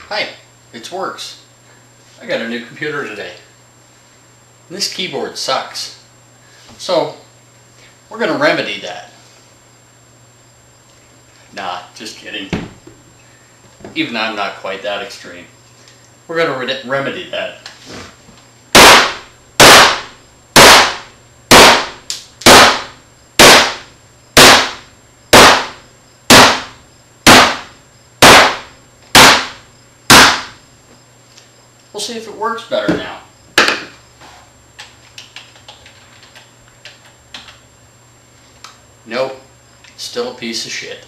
Hi, it works. I got a new computer today. And this keyboard sucks. So, we're going to remedy that. Nah, just kidding. Even I'm not quite that extreme. We're going to remedy that. We'll see if it works better now. Nope, still a piece of shit.